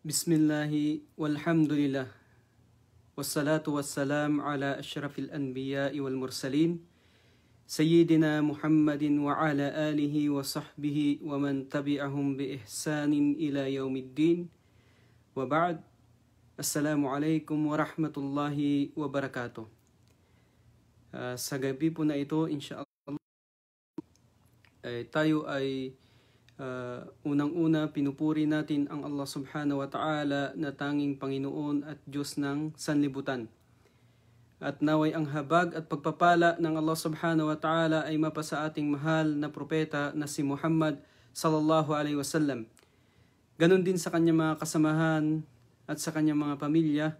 Bismillahi walhamdulillah wassalatu wassalam ala ashrafil anbiya'i wal mursalin Sayyidina Muhammadin wa ala alihi wa sahbihi wa man tabi'ahum bi ihsanin ila yaumiddin wa ba'd. Assalamualaikum warahmatullahi wabarakatuh. Sa gabi po na ito, insyaAllah, tayo ay unang-una pinupuri natin ang Allah subhanahu wa ta'ala na tanging Panginoon at Diyos ng sanlibutan. At naway ang habag at pagpapala ng Allah subhanahu wa ta'ala ay mapasa ating mahal na propeta na si Muhammad sallallahu alaihi wasallam. Ganon din sa kanyang mga kasamahan at sa kanyang mga pamilya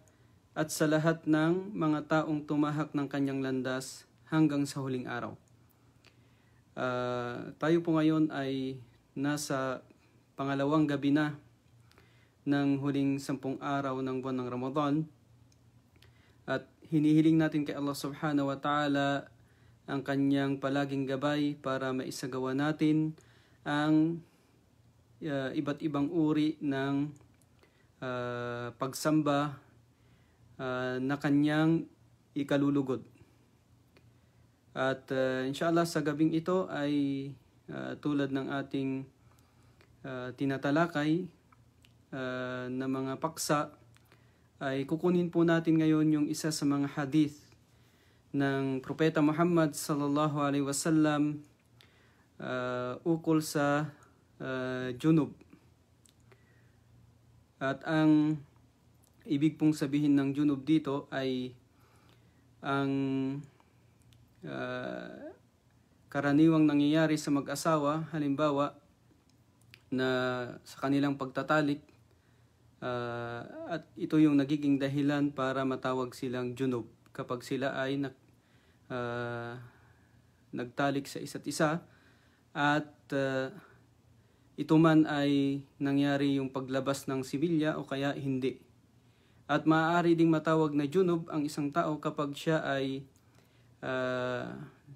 at sa lahat ng mga taong tumahak ng kanyang landas hanggang sa huling araw. Tayo po ngayon ay nasa pangalawang gabi na ng huling 10 araw ng buwan ng Ramadan at hinihiling natin kay Allah subhanahu wa ta'ala ang kanyang palaging gabay para maisagawa natin ang iba't ibang uri ng pagsamba na kanyang ikalulugod. At inshallah sa gabing ito ay tulad ng ating tinatalakay na mga paksa, ay kukunin po natin ngayon yung isa sa mga hadith ng Propeta Muhammad sallallahu alaihi wasallam ukol sa junub. At ang ibig pong sabihin ng junub dito ay ang karaniwang nangyayari sa mag-asawa, halimbawa na sa kanilang pagtatalik, at ito yung nagiging dahilan para matawag silang junub kapag sila ay nagtalik sa isa't isa at ito man ay nangyari yung paglabas ng sibilya o kaya hindi. At maaari ding matawag na junub ang isang tao kapag siya ay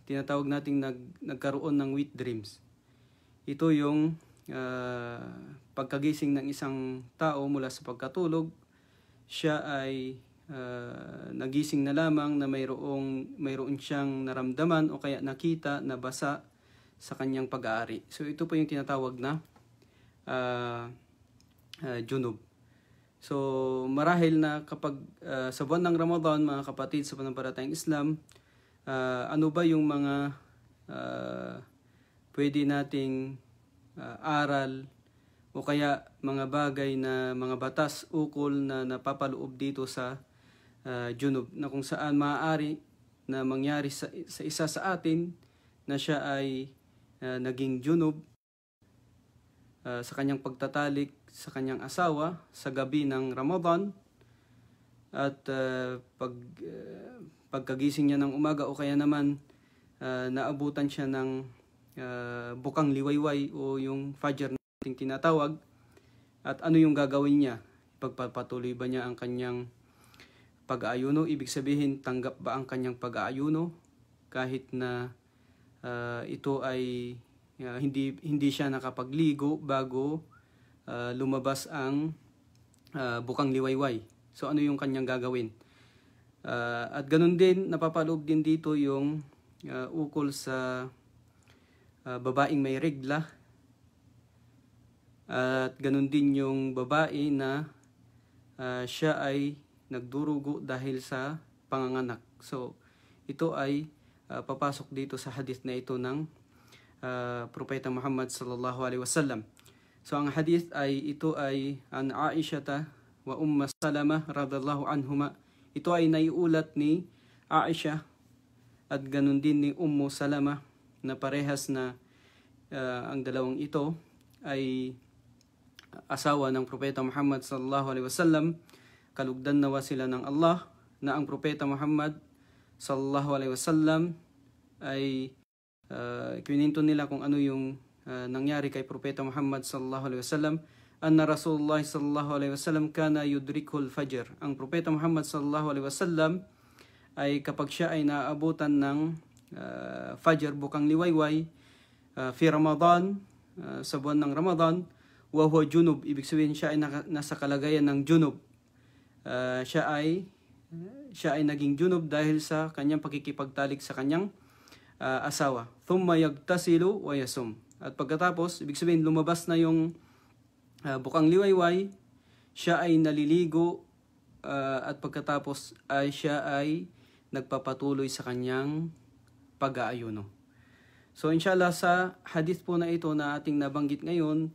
tinatawag nating nagkaroon ng wet dreams. Ito yung pagkagising ng isang tao mula sa pagkatulog, siya ay nagising na lamang na mayroon siyang naramdaman o kaya nakita na basa sa kanyang pag-aari. So ito po yung tinatawag na junub. So marahil na kapag sa buwan ng Ramadan, mga kapatid sa pananampalatayang Islam, ano ba yung mga pwede nating aral o kaya mga bagay na mga batas ukol na napapaloob dito sa junub, na kung saan maaari na mangyari sa isa sa atin na siya ay naging junub sa kanyang pagtatalik sa kanyang asawa sa gabi ng Ramadan at pagkagising niya ng umaga o kaya naman naabutan siya ng bukang liwayway o yung fajr nating tinatawag, at ano yung gagawin niya? Pagpapatuloy ba niya ang kanyang pag-aayuno? Ibig sabihin, tanggap ba ang kanyang pag-aayuno kahit na ito ay hindi siya nakapagligo bago lumabas ang bukang liwayway? So ano yung kanyang gagawin? At ganun din, napapaloob din dito yung ukol sa babaeng may regla. At ganun din yung babae na siya ay nagdurugo dahil sa panganganak. So ito ay papasok dito sa hadith na ito ng Propeta Muhammad sallallahu alaihi wasallam. So ang hadith ito ay an Aishata wa Salama radhiyallahu anhuma. Ito ay naiulat ni Aisha at ganun din ni Salama na parehas na ang dalawang ito ay asawa ng Propeta Muhammad sallallahu alaihi wasallam. Kalugdan nawa sila ng Allah na ang Propeta Muhammad sallallahu alaihi wasallam ay kininto nila kung ano yung nangyari kay Propeta Muhammad sallallahu alaihi wasallam. Anna Rasulullah sallallahu alaihi wasallam kana yudrikul fajr. Ang Propeta Muhammad sallallahu alaihi wasallam ay kapag siya ay naabutan ng fajr, bukang liwayway, fi Ramadan, sa buwan ng Ramadan, wa huwa junub, ibig sabihin siya ay nasa kalagayan ng junub. Siya ay naging junub dahil sa kanyang pakikipagtalik sa kanyang asawa. Thumma yagtasilu wa yasum. At pagkatapos, ibig sabihin lumabas na yung bukang liwayway, siya ay naliligo at pagkatapos ay siya ay nagpapatuloy sa kanyang pag-aayuno. So inshallah sa hadith po na ito na ating nabanggit ngayon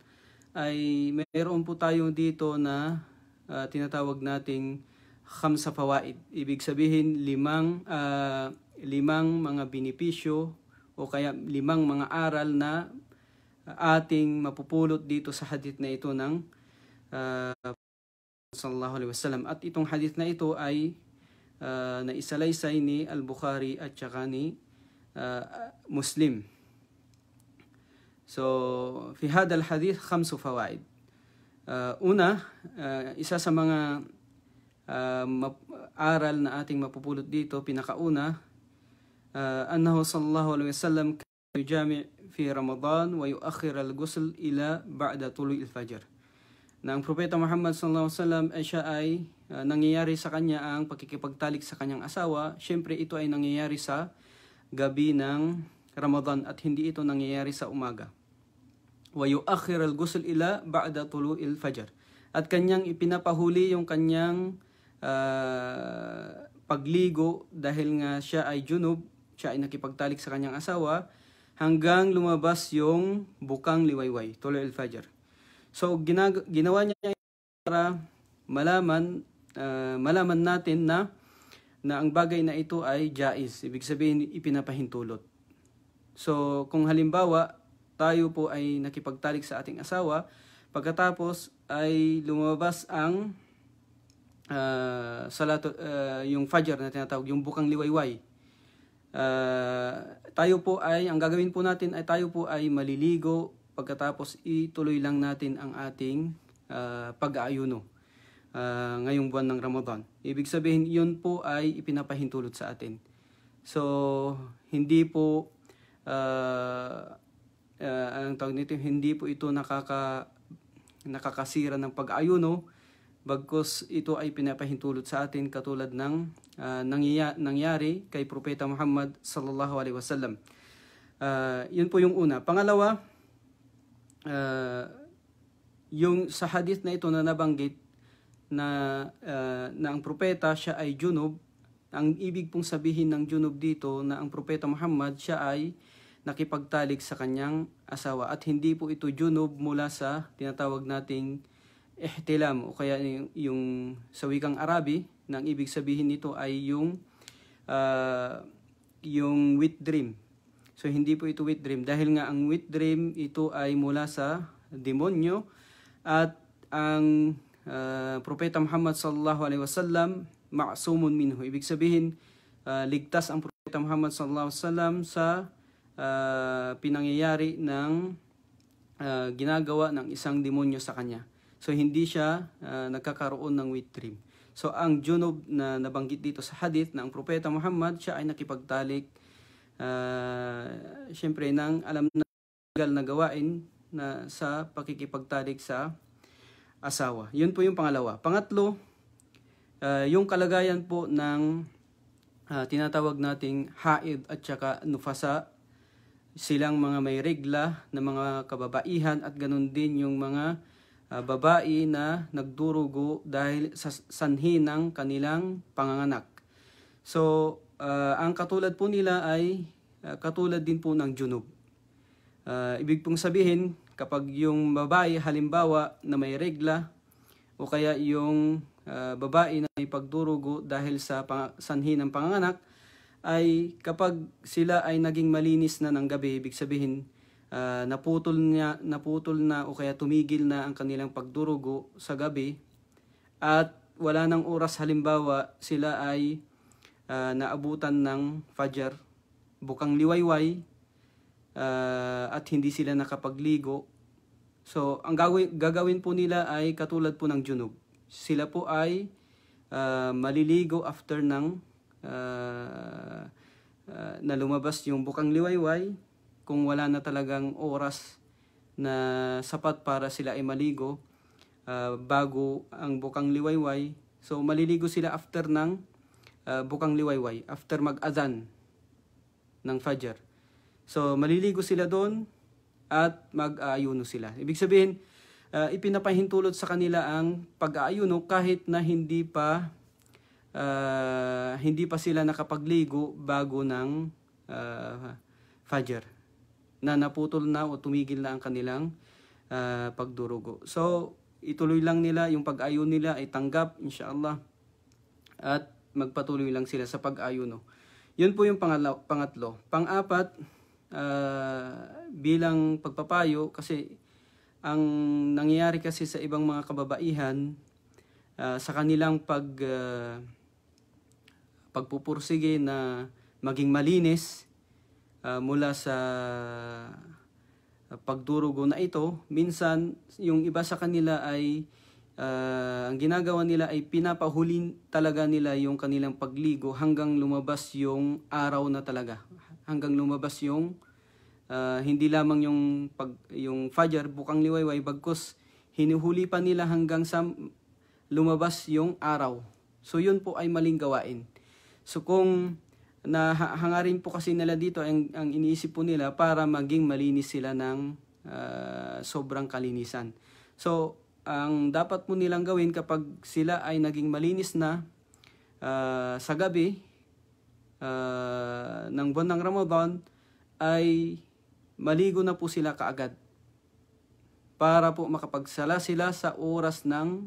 ay mayroon po tayo dito na tinatawag nating khamsa fawaid. Ibig sabihin limang mga benepisyo o kaya limang mga aral na ating mapupulot dito sa hadith na ito ng sallallahu alaihi wasallam. At itong hadith na ito ay naisalaysay ni Al-Bukhari at saka ni Muslim. So, fi hada al-hadith khamsu fawaid. Una, isa sa mga aral na ating mapupulot dito, pinakauna, annahu sallallahu alaihi wasallam yujami' fi Ramadan wa yuakhir al-ghusl ila ba'da tulu'il fajr. Na ang Propeta Muhammad sallallahu alaihi wasallam ay siya ay nangyayari sa kanya ang pakikipagtalik sa kanyang asawa. Siyempre ito ay nangyayari sa gabi ng Ramadan at hindi ito nangyayari sa umaga. Wa yuakhir al-ghusl ila ba'da tulu'il fajr. At kanyang ipinapahuli yung kanyang pagligo dahil nga siya ay junub, siya ay nakipagtalik sa kanyang asawa hanggang lumabas yung bukang liwayway, tulu'il fajr. So ginawa niya para malaman natin na ang bagay na ito ay jaiz, ibig sabihin ipinapahintulot. So kung halimbawa tayo po ay nakipagtalik sa ating asawa, pagkatapos ay lumabas ang yung fajr na tinatawag, yung bukang liwayway. Tayo po ay, ang gagawin po natin ay tayo po ay maliligo, pagkatapos ituloy lang natin ang ating pag-aayuno ngayong buwan ng Ramadan. Ibig sabihin, yun po ay ipinapahintulot sa atin. So, hindi po ang tawag nito, hindi po ito nakakasira ng pag-aayuno, bagkus ito ay pinapahintulot sa atin katulad ng nangyari kay Propeta Muhammad sallallahu alaihi wasallam. Yun po yung una. Pangalawa, yung sa hadith na ito na nabanggit na ang propeta siya ay junub, ang ibig pong sabihin ng junub dito na ang Propeta Muhammad siya ay nakipagtalik sa kanyang asawa at hindi po ito junub mula sa tinatawag nating ihtilam o kaya yung sa wikang Arabi, na ang ibig sabihin nito ay yung wet dream. So hindi po ito wet dream dahil nga ang wet dream ito ay mula sa demonyo at ang Propeta Muhammad sallallahu alaihi wasallam ma'sumun minhu. Ibig sabihin ligtas ang Propeta Muhammad sallallahu alaihi wasallam sa pinangyayari ng ginagawa ng isang demonyo sa kanya. So hindi siya nagkakaroon ng wet dream. So ang junub na nabanggit dito sa hadith na ang Propeta Muhammad siya ay nakipagtalik siyempre nang alam na legal na gawain na sa pakikipagtalik sa asawa. Yun po yung pangalawa. Pangatlo, yung kalagayan po ng tinatawag nating haid at saka nufasa, silang mga may regla na mga kababaihan at ganun din yung mga babae na nagdurugo dahil sa sanhi ng kanilang panganganak. So, ang katulad po nila ay katulad din po ng junub. Ibig pong sabihin, kapag yung babae halimbawa na may regla o kaya yung babae na may pagdurugo dahil sa sanhi ng panganganak, ay kapag sila ay naging malinis na ng gabi, ibig sabihin naputol na o kaya tumigil na ang kanilang pagdurugo sa gabi at wala nang oras, halimbawa sila ay naabutan ng fajr, bukang liwayway, at hindi sila nakapagligo. So ang gagawin po nila ay katulad po ng junub. Sila po ay maliligo after ng na lumabas yung bukang liwayway, kung wala na talagang oras na sapat para sila ay maligo bago ang bukang liwayway. So maliligo sila after ng bukang liwayway, after mag-adhan ng Fajr. So maliligo sila doon at mag-aayuno sila. Ibig sabihin, ipinapahintulot sa kanila ang pag-aayuno kahit na hindi pa sila nakapagligo bago ng Fajr, na naputol na o tumigil na ang kanilang pagdurugo. So ituloy lang nila yung pag-ayuno nila, ay tanggap inshallah, at magpatuloy lang sila sa pag-ayuno. Yun po yung pangatlo. Pang-apat, bilang pagpapayo, kasi ang nangyayari kasi sa ibang mga kababaihan, sa kanilang pagpupursige na maging malinis mula sa pagdurugo na ito, minsan yung iba sa kanila ay ang ginagawa nila ay pinapahulin talaga nila yung kanilang pagligo hanggang lumabas yung araw na talaga. Hanggang lumabas yung hindi lamang yung Fajr, bukang liwayway, bagkus hinuhuli pa nila hanggang sa lumabas yung araw. So yun po ay maling gawain. So kung hangarin po kasi nila dito, ang iniisip po nila para maging malinis sila ng sobrang kalinisan. So ang dapat po nilang gawin kapag sila ay naging malinis na sa gabi ng buwan ng Ramadan, ay maligo na po sila kaagad para po makapagsala sila sa oras ng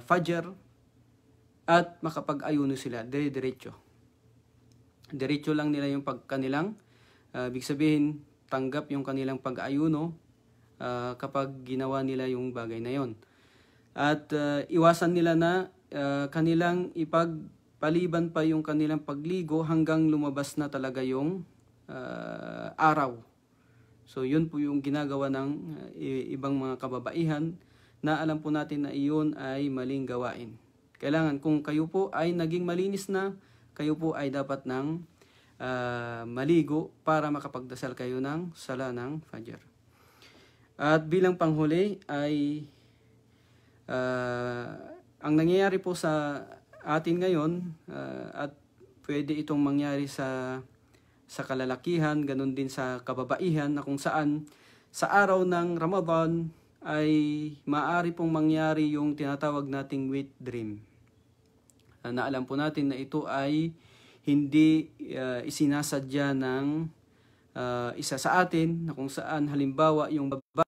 Fajr at makapag-ayuno sila diretso. Diretso lang nila yung kanilang ibig sabihin, tanggap yung kanilang pag-ayuno kapag ginawa nila yung bagay na yon. At iwasan nila na kanilang ipagpaliban pa yung kanilang pagligo hanggang lumabas na talaga yung araw. So yun po yung ginagawa ng ibang mga kababaihan na alam po natin na iyon ay maling gawain. Kailangan kung kayo po ay naging malinis na, kayo po ay dapat ng maligo para makapagdasal kayo ng sala ng Fajr. At bilang panghuli ay ang nangyayari po sa atin ngayon, at pwede itong mangyari sa kalalakihan, ganun din sa kababaihan, na kung saan sa araw ng Ramadan ay maaari pong mangyari yung tinatawag nating wet dream. Na alam po natin na ito ay hindi isinasadya ng isa sa atin, na kung saan halimbawa yung babae,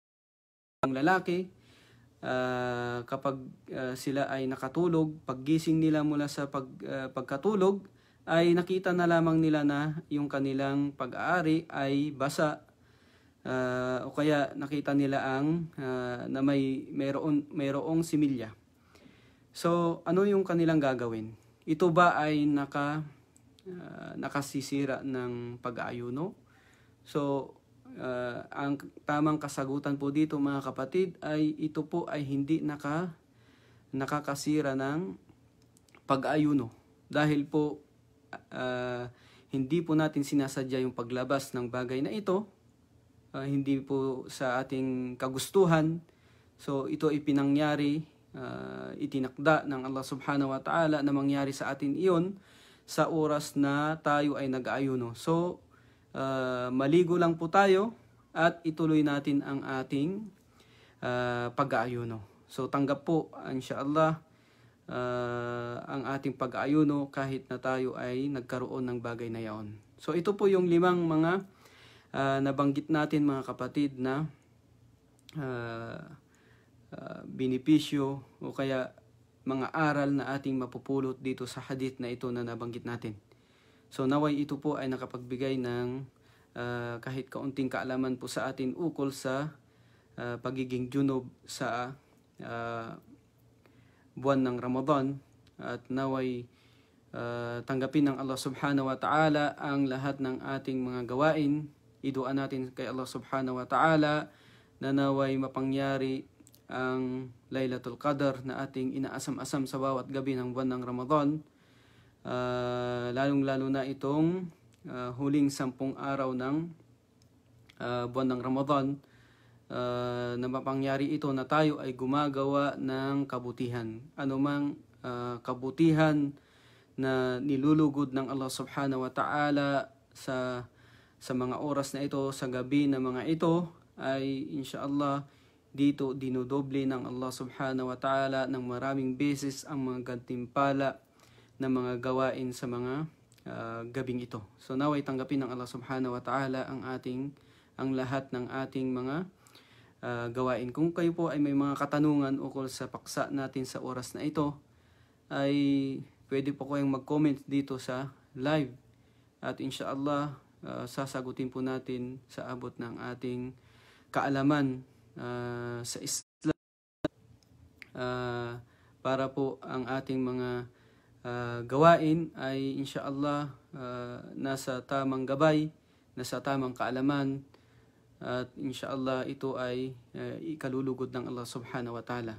ang lalaki, kapag sila ay nakatulog, paggising nila mula sa pagkatulog, ay nakita na lamang nila na yung kanilang pag-aari ay basa, o kaya nakita nila na mayroong similya. So ano yung kanilang gagawin? Ito ba ay nakasisira ng pag-aayuno? So ang tamang kasagutan po dito, mga kapatid, ay ito po ay hindi nakakasira ng pag-aayuno, dahil po hindi po natin sinasadya yung paglabas ng bagay na ito, hindi po sa ating kagustuhan. So ito ay pinangyari, itinakda ng Allah subhanahu wa ta'ala na mangyari sa atin iyon sa oras na tayo ay nag-aayuno. So maligo lang po tayo at ituloy natin ang ating pag-aayuno. So tanggap po inshallah ang ating pag-aayuno kahit na tayo ay nagkaroon ng bagay na yaon. So ito po yung 5 mga nabanggit natin, mga kapatid, na benepisyo o kaya mga aral na ating mapupulot dito sa hadith na ito na nabanggit natin. So naway ito po ay nakapagbigay ng kahit kaunting kaalaman po sa atin ukol sa pagiging junub sa buwan ng Ramadan, at naway tanggapin ng Allah subhanahu wa ta'ala ang lahat ng ating mga gawain. Iduan natin kay Allah subhanahu wa ta'ala na naway mapangyari ang Laylatul Qadr na ating inaasam-asam sa bawat gabi ng buwan ng Ramadan, lalong-lalo na itong huling 10 araw ng buwan ng Ramadan, na mapangyari ito na tayo ay gumagawa ng kabutihan. Anumang kabutihan na nilulugod ng Allah subhanahu wa ta'ala sa mga oras na ito, sa gabi na mga ito, ay insyaallah dito dinudoble ng Allah subhanahu wa ta'ala ng maraming beses ang mga gantimpala na mga gawain sa mga gabing ito. So naway tanggapin ng Allah subhanahu wa ta'ala ang lahat ng ating mga gawain. Kung kayo po ay may mga katanungan ukol sa paksa natin sa oras na ito, ay pwede po kayong mag-comment dito sa live. At insyaallah, sasagutin po natin sa abot ng ating kaalaman sa Islam para po ang ating mga gawain ay insyaallah nasa tamang gabay, nasa tamang kaalaman, at insyaallah ito ay ikalulugod ng Allah subhanahu wa ta'ala.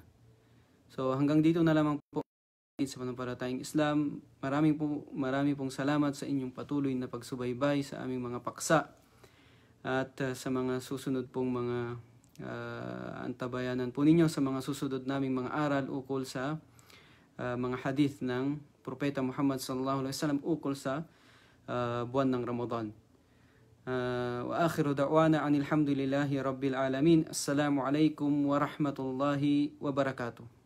So hanggang dito na lamang po sa Pananampalatayang Islam. Marami pong salamat sa inyong patuloy na pagsubaybay sa aming mga paksa at sa mga susunod pong mga antabayanan po ninyo sa mga susunod naming mga aral ukol sa mga hadith ng Propeta Muhammad sallallahu alaihi wasallam ukol sa buwan ng Ramadan. Wa akhiru da'wana anil hamdulillahi rabbil alamin. Assalamu alaikum wa rahmatullahi wa barakatuh.